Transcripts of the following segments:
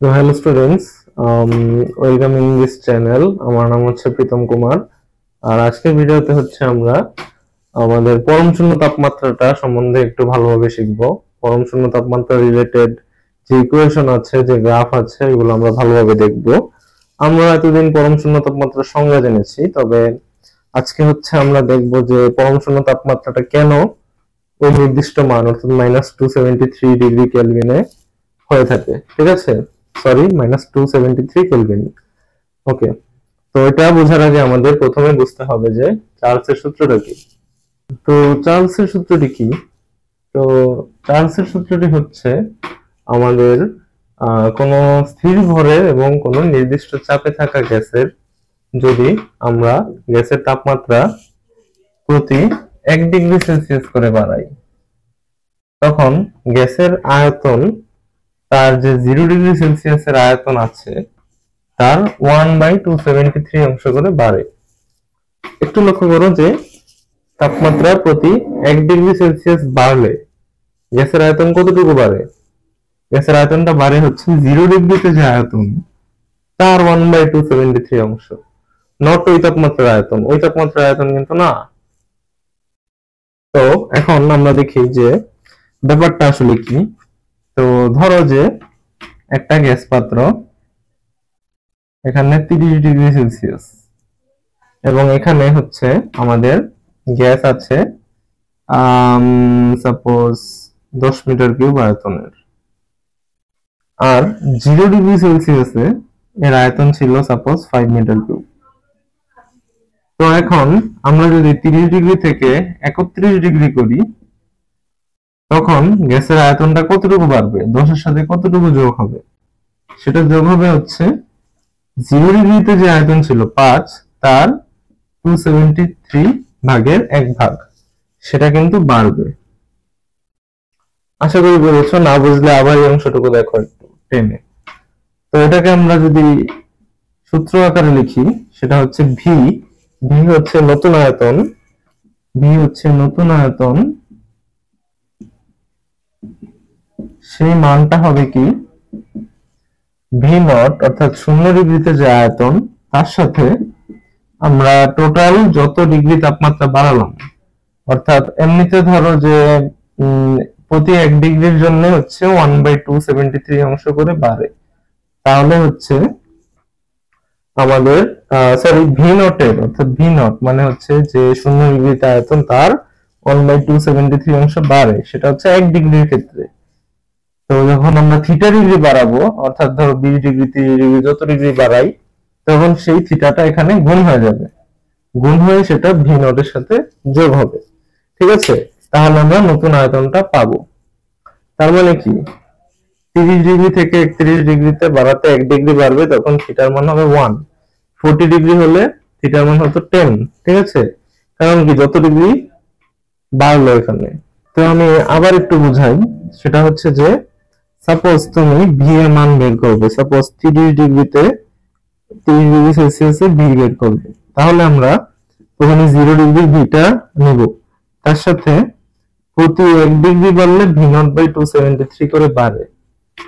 তো hello students, welcome in this channel. আমার নাম হচ্ছে প্রীতম কুমার। আর আজকের ভিডিওতে হচ্ছে আমরা আমাদের পরম শূন্য তাপমাত্রাটা সম্বন্ধে একটু ভালোভাবে শিখব। পরম শূন্য তাপমাত্রা রিলেটেড যে ইকুয়েশন আছে, যে গ্রাফ আছে, এগুলো আমরা ভালোভাবে দেখব। আমরা এতদিন পরম শূন্য তাপমাত্রার সংজ্ঞা জেনেছি, তবে আজকে হচ্ছে আমরা দেখব যে পরম শূন্য তাপমাত্রাটা কেন ওই নির্দিষ্ট মান অর্থাৎ -273 ডিগ্রি কেলভিনে হয়ে থাকে। ঠিক আছে, সরি, -273 কেলভিন। ওকে, তো এটা বোঝার আগে আমাদের প্রথমে বুঝতে হবে যে চার্লসের সূত্রটা কি। তো চার্লসের সূত্রটি কি? তো চার্লসের সূত্রটি হচ্ছে আমাদের কোনো স্থির ভরে এবং কোনো নির্দিষ্ট চাপে থাকা গ্যাসের যদি আমরা গ্যাসের তাপমাত্রা প্রতি 1 ডিগ্রি সেলসিয়াস করে বাড়াই, তখন গ্যাসের আয়তন তার যে 0 ডিগ্রি সেলসিয়াসের আয়তন আছে তার 1/273 অংশ করে বাড়ে। একটু লক্ষ্য করো যে তাপমাত্রা প্রতি 1 ডিগ্রি সেলসিয়াস বাড়লে গ্যাসের আয়তন কতটুকু বাড়ে? গ্যাসের আয়তনটা বাড়ে হচ্ছে 0 ডিগ্রিতে যে আয়তন তার 1/273 অংশ, নট ওই তাপমাত্রার আয়তন। ওই তাপমাত্রার আয়তন কিন্তু না। তো এখন আমরা দেখি যে ব্যাপারটা আসলে কি। তো ধরো যে একটা গ্যাস পাত্র, এখানে 30 ডিগ্রি সেলসিয়াস, এবং এখানে হচ্ছে আমাদের গ্যাস আছে সাপোজ 10 মিটার কিউব আয়তনের। আর 0 ডিগ্রি সেলসিয়াসে এর আয়তন ছিল সাপোজ 5 মিটার কিউব। তো এখন আমরা যদি 30 ডিগ্রি থেকে 31 ডিগ্রি করি, তখন গ্যাসের আয়তনটা কতটুকু বাড়বে? 10-এর সাথে কতটুকু যোগ হবে? সেটা যোগ হবে হচ্ছে 0 ডিগ্রিতে যে আয়তন ছিল 5, তার 273 ভাগের 1 ভাগ, সেটা কিন্তু বাড়বে। আশা করি বুঝেছো। না বুঝলে আবার এই অংশটুকু দেখো একটু টেনে। তো এটাকে আমরা যদি সূত্র আকারে লিখি, সেটা হচ্ছে ভি। ভি হচ্ছে নতুন আয়তন, ভি হচ্ছে নতুন আয়তন। সেই মানটা হবে কি, ভি নট অর্থাৎ 0 ডিগ্রিতে যে আয়তন তার সাথে আমরা টোটাল যত ডিগ্রি তাপমাত্রা বাড়ালাম, অর্থাৎ এমনিতে ধরো যে প্রতি 1 ডিগ্রির জন্য হচ্ছে 1/273 অংশ করে বাড়ে, তাহলে হচ্ছে আমাদের সরি ভি নটের, অর্থাৎ ভি নট মানে হচ্ছে যে 0 ডিগ্রিতে আয়তন তার 1/273 অংশ বাড়ে, সেটা হচ্ছে 1 ডিগ্রির ক্ষেত্রে। তো যখন আমরা থিটা ডিগ্রি বাড়াবো, অর্থাৎ ধরো 20 ডিগ্রি 30 ডিগ্রি যত ডিগ্রি বাড়াই, তখন সেই থিটাটা এখানে গুণ হয়ে যাবে, গুণ হয়ে সেটা ভি নটের সাথে যোগ হবে। ঠিক আছে, তাহলে আমরা নতুন আয়তনটা পাবো। তার মানে কি, 30 ডিগ্রি থেকে 31 ডিগ্রিতে বাড়াতে 1 ডিগ্রি বাড়বে, তখন থিটার মান হবে 1। 40 ডিগ্রি হলে থিটার মান হতো 10। ঠিক আছে, কারণ কি যত ডিগ্রি বাড়লো এখানে। তো আমি আবার একটু বুঝাই, সেটা হচ্ছে যে সাপোজ তুমি ভি এর মান বের করবে, সাপোজ 30 ডিগ্রিতে 30 ডিগ্রি সেলসিয়াসে ভি বের করবে, তাহলে আমরা প্রথমে 0 ডিগ্রি ভিটা নিব, তার সাথে প্রতি 1 ডিগ্রি বাড়লে ভি নট বাই 273 করে বাড়ে।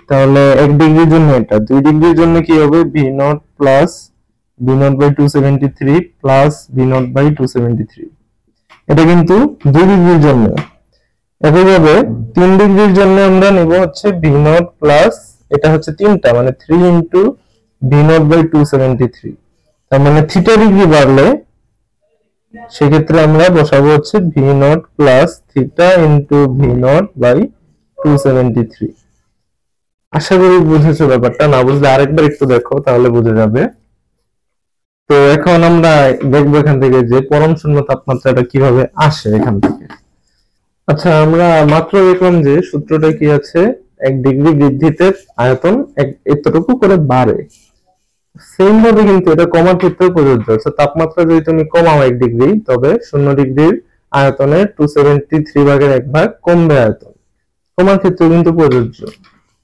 তাহলে 1 ডিগ্রির জন্য এটা, 2 ডিগ্রির জন্য কি হবে, V naught plus V naught by 273 plus V naught by 273। এটা কিন্তু 2 ডিগ্রির জন্য। একইভাবে 3 ডিগ্রির জন্য আমরা নেব হচ্ছে ভি নট প্লাস, এটা হচ্ছে তিনটা মানে 3 ইন্টু ভি নট বাই 273। তার মানে থিটা ডিগ্রি বাড়লে সেক্ষেত্রে আমরা বসাবো হচ্ছে V naught plus theta into V naught by 273। আশা করি বুঝেছো ব্যাপারটা। না বুঝলে আরেকবার একটু দেখো, তাহলে বুঝে যাবে। তো এখন আমরা দেখবো এখান থেকে যে পরম শূন্য তাপমাত্রাটা কিভাবে আসে এখান থেকে। আচ্ছা, আমরা মাত্র দেখলাম যে সূত্রটা কি আছে, 1 ডিগ্রি বৃদ্ধিতে আয়তন এতটুকু করে বাড়ে। সেম ভাবে কিন্তু এটা কমার ক্ষেত্রেও প্রযোজ্য। অর্থাৎ তাপমাত্রা যদি তুমি কমাও 1 ডিগ্রি, তবে 0 ডিগ্রির আয়তনের 273 ভাগের 1 ভাগ কমবে আয়তন। কমার ক্ষেত্রেও কিন্তু প্রযোজ্য।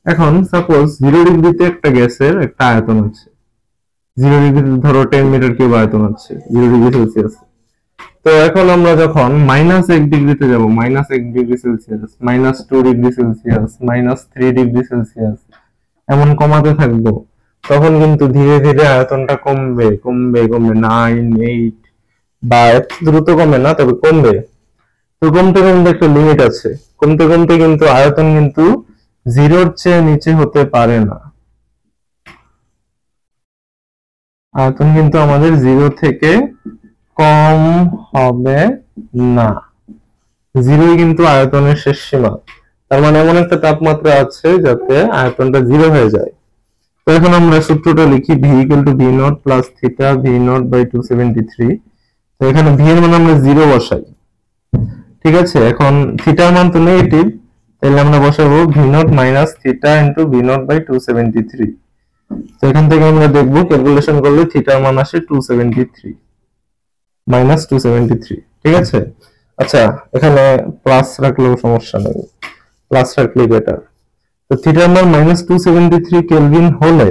এখন সাপোজ 0 ডিগ্রিতে একটা গ্যাসের একটা আয়তন আছে, 0 ডিগ্রিতে ধরো 10 মিটার কিউব আয়তন আছে 0 ডিগ্রি সেলসিয়াস। তো এখন আমরা যখন -1 ডিগ্রিতে যাব, -1 degree Celsius, -2 degree Celsius, -3 degree Celsius, এমন কমাতে থাকবো, তখন কিন্তু ধীরে ধীরে আয়তনটা কমবে কমবে কমবে, 9, 8 বা এত দ্রুত কমে না, তবে কমবে। তো কমতে কমতে একটা লিমিট আছে, কমতে কমতে কিন্তু আয়তন কিন্তু জিরোর চেয়ে নিচে হতে পারে না। আয়তন কিন্তু আমাদের জিরো থেকে কম হবে না। জিরোই কিন্তু আয়তনের শেষ সীমা। তার মানে এমন একটা তাপমাত্রা আছে যাতে আয়তনটা জিরো হয়ে যায়। তো এখন আমরা সূত্রটা লিখি, V equal to V naught plus theta V naught by 273। তো এখানে ভি এর মান আমরা জিরো বসাই, ঠিক আছে। এখন থিটার মান তো নেগেটিভ, তাহলে আমরা বসাবো V naught minus theta into V naught by 273। তো এখান থেকে আমরা দেখবো ক্যালকুলেশন করলে থিটার মান আসে 273 মাইনাস 273, ঠিক আছে। আচ্ছা, এখানে প্লাস রাখলেও সমস্যা নেই, প্লাস রাখলেই বেটার। তো থিটার মান মাইনাস 273 কেলভিন হলে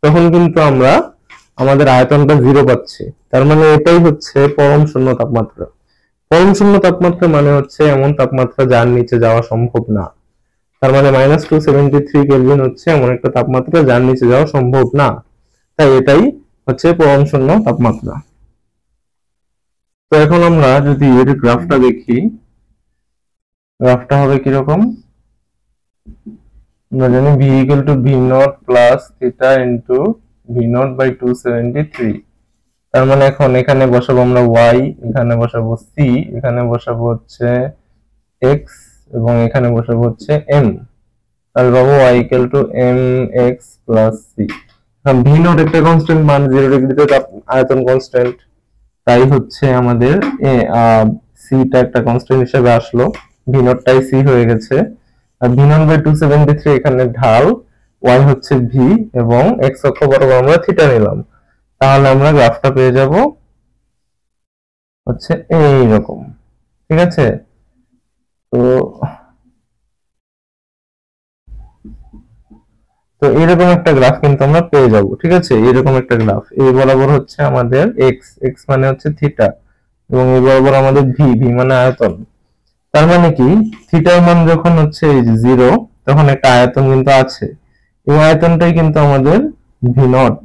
তখন কিন্তু আমরা আমাদের আয়তনটা জিরো পাচ্ছি। তার মানে এটাই হচ্ছে পরম শূন্য তাপমাত্রা। পরম শূন্য তাপমাত্রা মানে হচ্ছে এমন তাপমাত্রা যার নিচে যাওয়া সম্ভব না। তার মানে মাইনাস 273 কেলভিন হচ্ছে এমন একটা তাপমাত্রা যার নিচে যাওয়া সম্ভব না, তাই এটাই হচ্ছে পরম শূন্য তাপমাত্রা। তো এখন আমরা যদি এর গ্রাফটা দেখি, গ্রাফটা হবে কিরকম, আমরা জানি V equal to V naught plus theta into V naught by 273। তার মানে এখন এখানে বসাবো আমরা ওয়াই, এখানে বসাবো সি, এখানে বসাবো হচ্ছে এক্স, এবং এখানে বসাবো হচ্ছে এম। তাহলে পাবো Y equal to M X plus C. এখন ভি নট একটা কনস্ট্যান্ট মান, 0 ডিগ্রিতে আয়তন কনস্ট্যান্ট, তাই হচ্ছে আমাদের সিটা একটা কনস্ট্যান্ট হিসেবে আসলো, ভি নটটাই সি হয়ে গেছে। আর ভি নট বাই 273 এখানে ঢাল, ওয়াই হচ্ছে ভি, এবং এক্স অক্ষ বরাবর আমরা থিটা নিলাম। তাহলে আমরা গ্রাফটা পেয়ে যাব হচ্ছে এইরকম, ঠিক আছে। তো তো এরকম একটা গ্রাফ কিন্তু আমরা পেয়ে যাব, ঠিক আছে। এরকম একটা গ্রাফ, এই বরাবর হচ্ছে আমাদের এক্স, এক্স মানে হচ্ছে থিটা, এবং এই বরাবর আমাদের ভি, ভি মানে আয়তন। তার মানে কি, থিটার মান যখন হচ্ছে জিরো, তখন একটা আয়তন কিন্তু আছে, এই আয়তনটাই কিন্তু আমাদের ভি নট।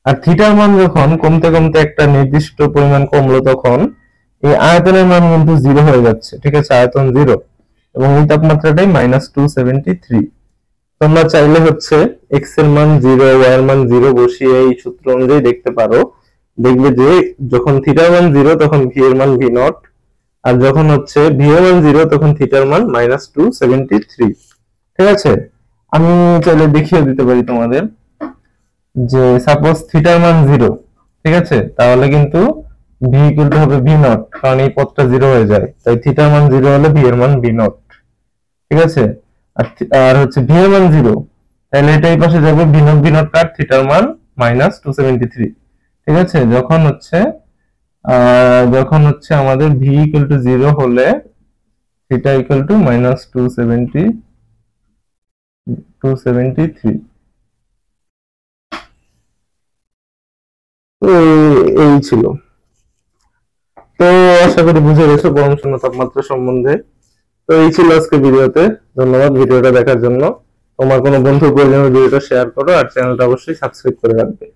আর থিটার মান যখন কমতে কমতে একটা নির্দিষ্ট পরিমাণ কমলো, তখন এই আয়তনের মান কিন্তু জিরো হয়ে যাচ্ছে, ঠিক আছে, আয়তন জিরো, এবং এই তাপমাত্রাটাই মাইনাস 273। তোমরা চাইলে হচ্ছে এক্স এর মান জিরো, ওয়াই এর মান জিরো বসিয়ে এই সূত্র অনুযায়ী দেখতে পারো, দেখবে যে যখন থিটার মান জিরো তখন ভি এর মান ভি নট, আর যখন হচ্ছে ভি এর মান জিরো তখন থিটার মান মাইনাস 273, ঠিক আছে। আমি চাইলে দেখিয়ে দিতে পারি তোমাদের, যে সাপোজ থিটার মান জিরো, ঠিক আছে, তাহলে কিন্তু ভি ইকুয়াল টু হবে ভি নট, কারণ এই পদটা জিরো হয়ে যায়, তাই থিটার মান জিরো হলে ভি এর মান ভি নট, ঠিক আছে। আর হচ্ছে ভি এর মান জিরো, তাহলে এটা এই পাশে যাবে, ভি নট কাট থিটার মান মাইনাস 273, ঠিক আছে। যখন হচ্ছে আমাদের ভি ইকুয়াল টু জিরো হলে থিটা ইকুয়াল টু মাইনাস 273। তো এই ছিল। তো আশা করি বুঝে গেছো পরম শূন্য তাপমাত্রা সম্বন্ধে। তো এই ছিল আজকে ভিডিওতে, ধন্যবাদ ভিডিওটা দেখার জন্য। তোমার কোনো বন্ধু প্রয়োজনে ভিডিওটা শেয়ার করো, আর চ্যানেলটা অবশ্যই সাবস্ক্রাইব করে রাখবে।